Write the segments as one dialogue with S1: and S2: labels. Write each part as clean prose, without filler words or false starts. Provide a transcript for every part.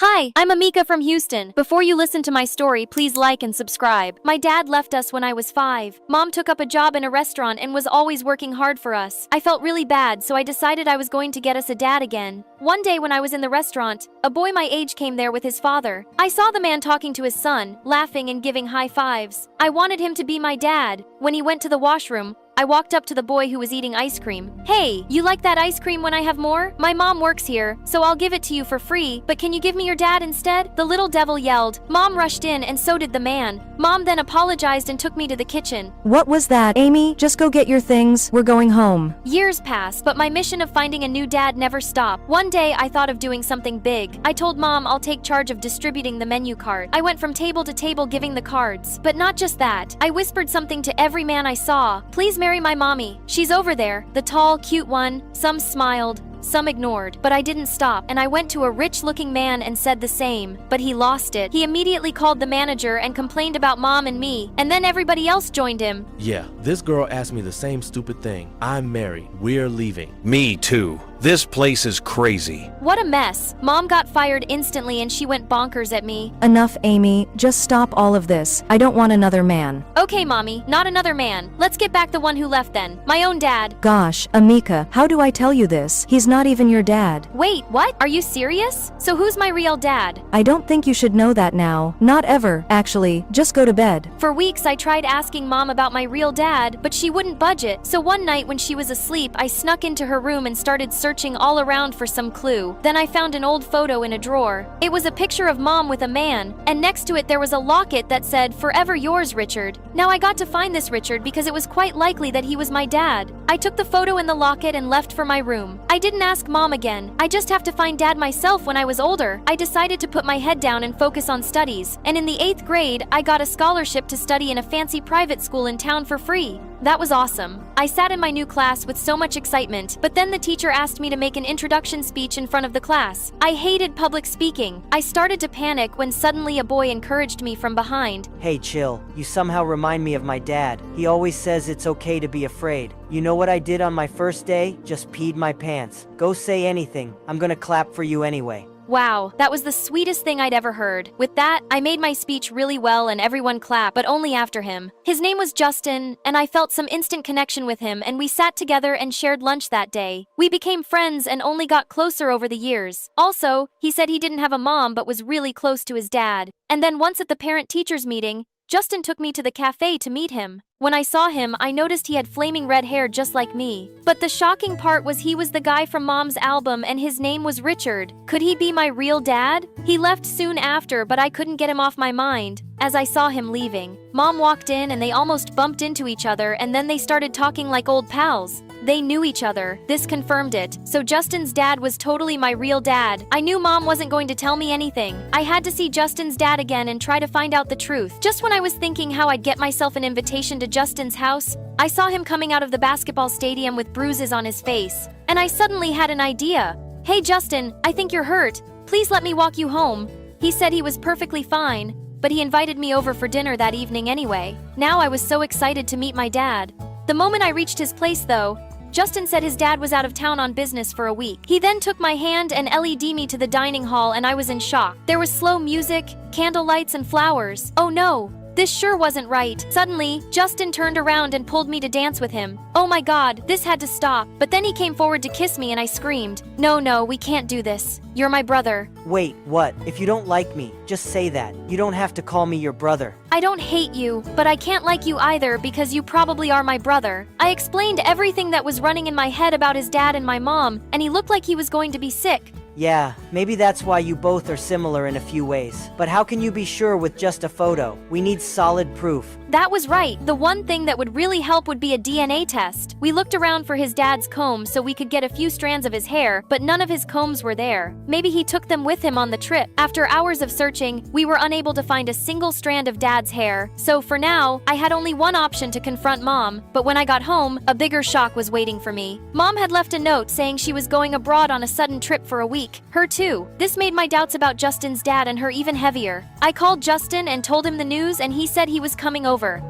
S1: Hi, I'm Amika from Houston. Before you listen to my story, please like and subscribe. My dad left us when I was 5. Mom took up a job in a restaurant and was always working hard for us. I felt really bad, so I decided I was going to get us a dad again. One day when I was in the restaurant, a boy my age came there with his father. I saw the man talking to his son, laughing and giving high fives. I wanted him to be my dad. When he went to the washroom, I walked up to the boy who was eating ice cream. Hey, you like that ice cream when I have more? My mom works here, so I'll give it to you for free, but can you give me your dad instead? The little devil yelled. Mom rushed in and so did the man. Mom then apologized and took me to the kitchen.
S2: What was that, Amy? Just go get your things. We're going home.
S1: Years passed, but my mission of finding a new dad never stopped. One day, I thought of doing something big. I told Mom I'll take charge of distributing the menu card. I went from table to table giving the cards. But not just that. I whispered something to every man I saw. Please marry my mommy. She's over there, the tall, cute one. Some smiled, some ignored, but I didn't stop, and I went to a rich-looking man and said the same, but he lost it. He immediately called the manager and complained about Mom and me, and then everybody else joined him.
S3: Yeah, this girl asked me the same stupid thing. I'm married. We're leaving.
S4: Me too. This place is crazy.
S1: What a mess. Mom got fired instantly and she went bonkers at me.
S2: Enough, Amy. Just stop all of this. I don't want another man.
S1: Okay, Mommy, not another man. Let's get back the one who left then. My own dad.
S2: Gosh, Amika, how do I tell you this? He's not even your dad.
S1: Wait, what? Are you serious? So who's my real dad?
S2: I don't think you should know that now. Not ever, actually. Just go to bed.
S1: For weeks, I tried asking Mom about my real dad, but she wouldn't budge it. So one night when she was asleep, I snuck into her room and started searching all around for some clue. Then I found an old photo in a drawer. It was a picture of Mom with a man, and next to it there was a locket that said, "Forever yours, Richard." Now I got to find this Richard because it was quite likely that he was my dad. I took the photo and the locket and left for my room. I didn't ask Mom again. I just have to find Dad myself when I was older. I decided to put my head down and focus on studies, and in the 8th grade, I got a scholarship to study in a fancy private school in town for free. That was awesome. I sat in my new class with so much excitement, but then the teacher asked me to make an introduction speech in front of the class. I hated public speaking. I started to panic when suddenly a boy encouraged me from behind.
S5: Hey, chill. You somehow remind me of my dad. He always says it's okay to be afraid. You know what I did on my first day? Just peed my pants. Go say anything. I'm gonna clap for you anyway.
S1: Wow, that was the sweetest thing I'd ever heard. With that, I made my speech really well and everyone clapped, but only after him. His name was Justin, and I felt some instant connection with him, and we sat together and shared lunch that day. We became friends and only got closer over the years. Also, he said he didn't have a mom but was really close to his dad. And then once at the parent-teachers meeting, Justin took me to the cafe to meet him. When I saw him, I noticed he had flaming red hair just like me. But the shocking part was he was the guy from Mom's album and his name was Richard. Could he be my real dad? He left soon after, but I couldn't get him off my mind. As I saw him leaving, Mom walked in and they almost bumped into each other, and then they started talking like old pals. They knew each other. This confirmed it. So Justin's dad was totally my real dad. I knew Mom wasn't going to tell me anything. I had to see Justin's dad again and try to find out the truth. Just when I was thinking how I'd get myself an invitation to Justin's house, I saw him coming out of the basketball stadium with bruises on his face. And I suddenly had an idea. Hey Justin, I think you're hurt. Please let me walk you home. He said he was perfectly fine, but he invited me over for dinner that evening anyway. Now I was so excited to meet my dad. The moment I reached his place though, Justin said his dad was out of town on business for a week. He then took my hand and LED me to the dining hall, and I was in shock. There was slow music, candle lights, and flowers. Oh no! This sure wasn't right. Suddenly, Justin turned around and pulled me to dance with him. Oh my god, this had to stop. But then he came forward to kiss me and I screamed, No, we can't do this. You're my brother.
S5: Wait, what? If you don't like me, just say that. You don't have to call me your brother.
S1: I don't hate you, but I can't like you either because you probably are my brother. I explained everything that was running in my head about his dad and my mom, and he looked like he was going to be sick.
S5: Yeah, maybe that's why you both are similar in a few ways. But how can you be sure with just a photo? We need solid proof.
S1: That was right. The one thing that would really help would be a DNA test. We looked around for his dad's comb so we could get a few strands of his hair, but none of his combs were there. Maybe he took them with him on the trip. After hours of searching, we were unable to find a single strand of Dad's hair. So for now, I had only one option to confront Mom, but when I got home, a bigger shock was waiting for me. Mom had left a note saying she was going abroad on a sudden trip for a week. Her too. This made my doubts about Justin's dad and her even heavier. I called Justin and told him the news, and he said he was coming over.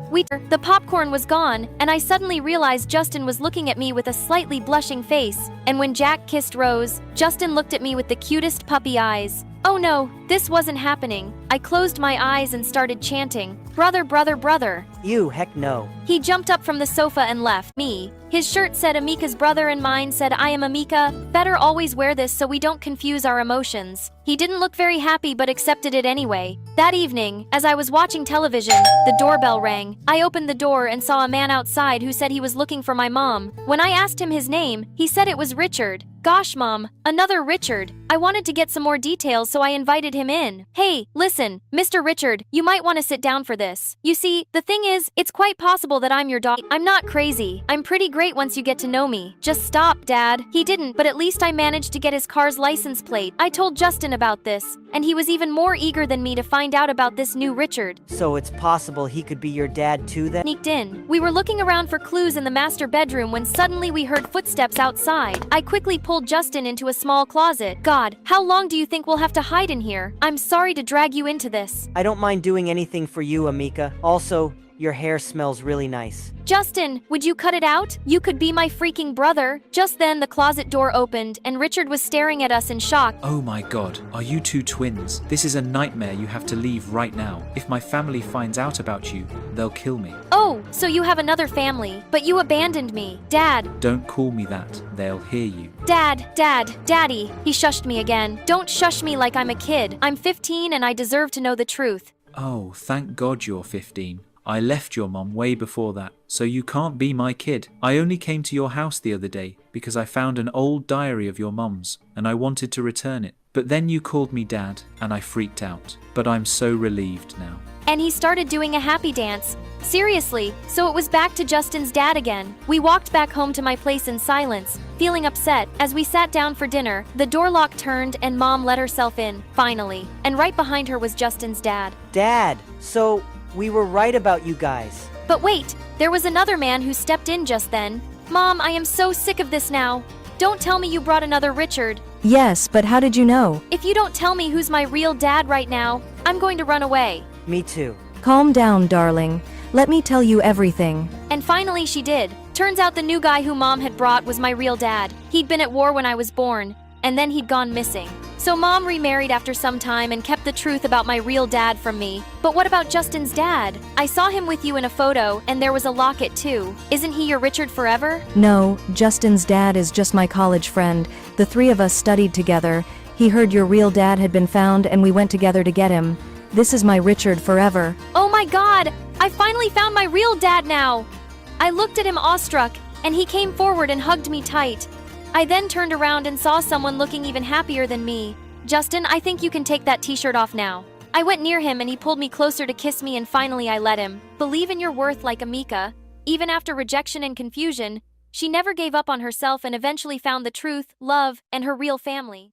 S1: The popcorn was gone, and I suddenly realized Justin was looking at me with a slightly blushing face. And when Jack kissed Rose, Justin looked at me with the cutest puppy eyes. Oh no, this wasn't happening. I closed my eyes and started chanting, "Brother, brother, brother."
S5: You, heck no.
S1: He jumped up from the sofa and left me. His shirt said Amika's brother and mine said I am Amika. Better always wear this so we don't confuse our emotions. He didn't look very happy but accepted it anyway. That evening, as I was watching television, the doorbell rang. I opened the door and saw a man outside who said he was looking for my mom. When I asked him his name, he said it was Richard. Gosh, Mom, another Richard. I wanted to get some more details, so I invited him in. Hey, listen, Mr. Richard, you might want to sit down for this. You see, the thing is, it's quite possible that I'm your dog. I'm not crazy. I'm pretty great once you get to know me. Just stop, Dad. He didn't, but at least I managed to get his car's license plate. I told Justin about this, and he was even more eager than me to find out about this new Richard.
S5: So it's possible he could be your dad too then?
S1: Sneaked in. We were looking around for clues in the master bedroom when suddenly we heard footsteps outside. I quickly pulled Justin into a small closet. God, how long do you think we'll have to hide in here? I'm sorry to drag you into this.
S5: I don't mind doing anything for you, Amika. Also, your hair smells really nice.
S1: Justin, would you cut it out? You could be my freaking brother. Just then, the closet door opened, and Richard was staring at us in shock.
S6: Oh my god, are you two twins? This is a nightmare. You have to leave right now. If my family finds out about you, they'll kill me.
S1: Oh, so you have another family, but you abandoned me. Dad.
S6: Don't call me that. They'll hear you.
S1: Dad, Daddy. He shushed me again. Don't shush me like I'm a kid. I'm 15 and I deserve to know the truth.
S6: Oh, thank God you're 15. I left your mom way before that, so you can't be my kid. I only came to your house the other day because I found an old diary of your mom's and I wanted to return it. But then you called me Dad and I freaked out. But I'm so relieved now.
S1: And he started doing a happy dance. Seriously, so it was back to Justin's dad again. We walked back home to my place in silence, feeling upset. As we sat down for dinner, the door lock turned and Mom let herself in, finally. And right behind her was Justin's dad.
S5: Dad, so we were right about you guys.
S1: But wait, there was another man who stepped in just then. Mom, I am so sick of this now. Don't tell me you brought another Richard.
S2: Yes, but how did you know?
S1: If you don't tell me who's my real dad right now, I'm going to run away.
S5: Me too.
S2: Calm down, darling. Let me tell you everything.
S1: And finally she did. Turns out the new guy who Mom had brought was my real dad. He'd been at war when I was born, and then he'd gone missing. So Mom remarried after some time and kept the truth about my real dad from me. But what about Justin's dad? I saw him with you in a photo, and there was a locket too. Isn't he your Richard forever?
S2: No, Justin's dad is just my college friend. The three of us studied together. He heard your real dad had been found and we went together to get him. This is my Richard forever.
S1: Oh my God! I finally found my real dad now! I looked at him awestruck, and he came forward and hugged me tight. I then turned around and saw someone looking even happier than me. Justin, I think you can take that t-shirt off now. I went near him and he pulled me closer to kiss me and finally I let him. Believe in your worth like Amika. Even after rejection and confusion, she never gave up on herself and eventually found the truth, love, and her real family.